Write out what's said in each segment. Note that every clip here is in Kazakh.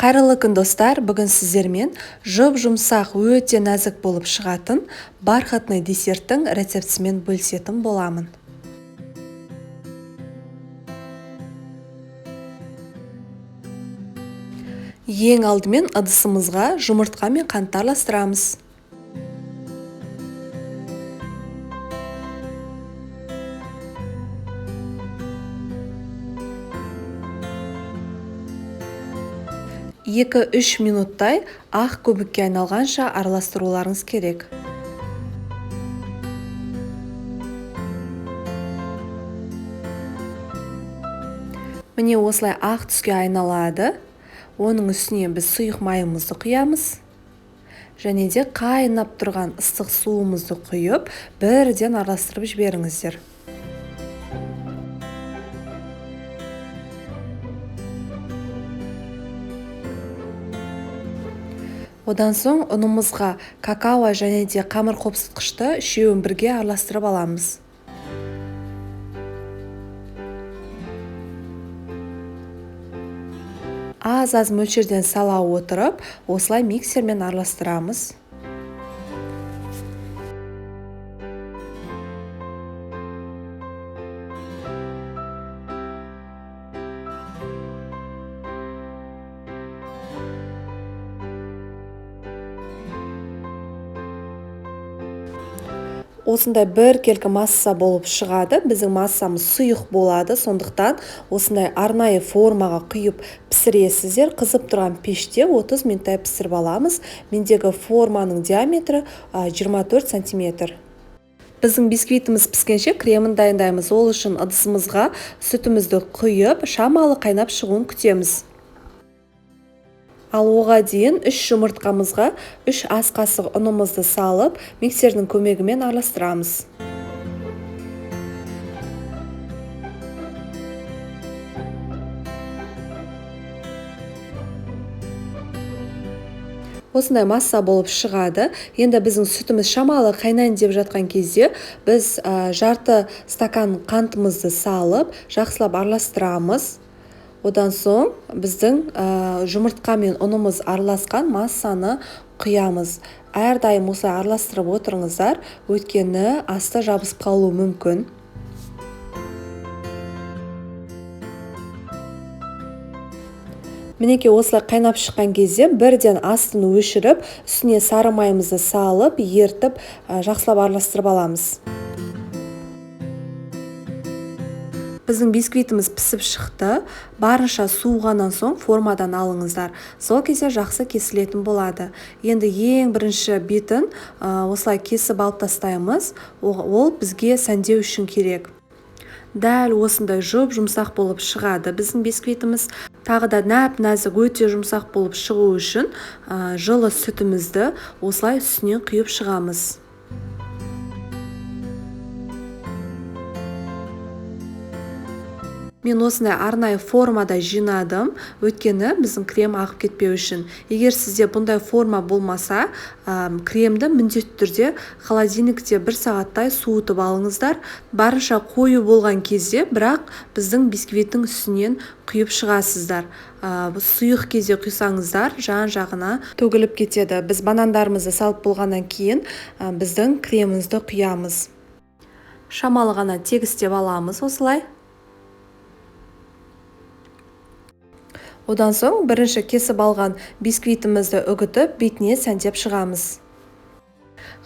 Қайырлы күн достар, бүгін сіздермен жұп-жұмсақ өте нәзік болып шығатын бархатный десерттің рецептісімен бөлісетін боламын. Ең алдымен ыдысымызға жұмыртқа мен қантты араластырамыз. Екі-үш минуттай ақ көбікке айналғанша араластыруларыңыз керек. Міне осылай ақ түске айналады. Оның үстіне біз сұйық майымызды құямыз. Және де қайнап тұрған ыстық суымызды құйып, бірден араластырып жіберіңіздер. Одан соң ұнымызға какао және де қамыр қопсытқышты үшеуін бірге араластырып аламыз. Аз мөлшерден сала отырып, осылай миксермен араластырамыз. Осындай бір келкі масса болып шығады. Біздің массамыз сұйық болады, сондықтан осындай арнайы формаға құйып пісіресіздер. Қызып тұрған пеште 30 минуттай пісіріп аламыз. Мендегі форманың диаметрі 24 сантиметр. Біздің бисквитіміз піскенше кремін дайындаймыз. Ол үшін ыдысымызға сүтімізді құйып, шамалы қайнап шығуын күтеміз. Ал оға дейін 3 жұмыртқамызға 3 ас қасық ұнымызды салып, миксердің көмегімен араластырамыз. Осындай масса болып шығады. Енді біздің сүтіміз шамалы қайнайын деп жатқан кезде біз жарты стакан қантымызды салып, жақсылап араластырамыз. Одан соң біздің жұмыртқа мен ұнымыз араласқан массаны құямыз. Әрдайым осылай араластырып отырыңыздар, өйткені асты жабысып қалуы мүмкін. Мінекей осылай қайнап шыққан кезде бірден астын өшіріп, үстіне сары майымызды салып, ертіп, жақсылап араластырып аламыз. Біздің бисквитіміз пісіп шықты. Барынша суығаннан соң формадан алыңыздар. Сол кезде жақсы кесілетін болады. Енді ең бірінші бетін осылай кесіп алып тастаймыз. Ол бізге сәндеу үшін керек. Дәл осындай жұп-жұмсақ болып шығады біздің бисквитіміз. Тағы да нәп-нәзік өте жұмсақ болып шығу үшін жылы сүтімізді осылай үстінен құйып шығамыз. Мен осындай арнайы формада жинадым, өйткені біздің крем ағып кетпеу үшін. Егер сізде бұндай форма болмаса, кремді міндетті түрде холодильникте 1 сағаттай суытып алыңыздар. Барынша қою болған кезде, бірақ біздің бисквиттің үстінен құйып шығасыздар. Сұйық кезде құйсаңыздар, жан-жағына төгіліп кетеді. Біз банандарымызды салып болғаннан кейін біздің кремімізді құямыз. Шамалы ғана тегістеп аламыз осылай. Одан соң бірінші кесіп алған бисквитімізді үгітіп, бетіне сәндеп шығамыз.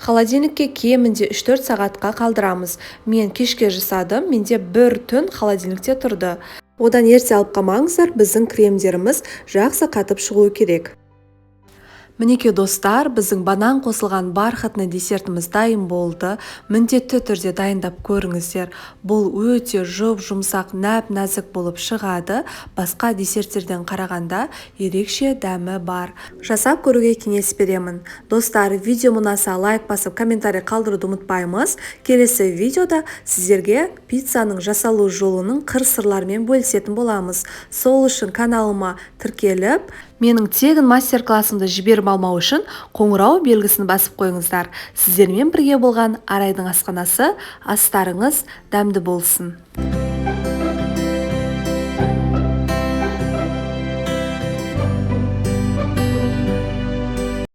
Холодильникке кемінде 3-4 сағатқа қалдырамыз. Мен кешке жасадым, менде бір түн холодильникте тұрды. Одан ерте алып қалмаңыздар, біздің кремдеріміз жақсы қатып шығуы керек. Мінекей достар, біздің банан қосылған бархатный десертіміз дайын болды. Міндетті түрде дайындап көріңіздер. Бұл өте жұп-жұмсақ, нәп-нәзік болып шығады. Басқа десерттерден қарағанда ерекше дәмі бар. Жасап көруге кеңес беремін. Достар, видео ұнаса лайк басып, комментарий қалдыруды ұмытпаймыз. Келесі видеода сіздерге пиццаның жасалу жолының қыр-сырларымен бөлісетін боламыз. Сол үшін каналыма тіркеліп, менің тегін мастер-классымды жіберіп алмау үшін қоңырау белгісін басып қойыңыздар. Сіздермен бірге болған Арайдың асханасы, астарыңыз дәмді болсын.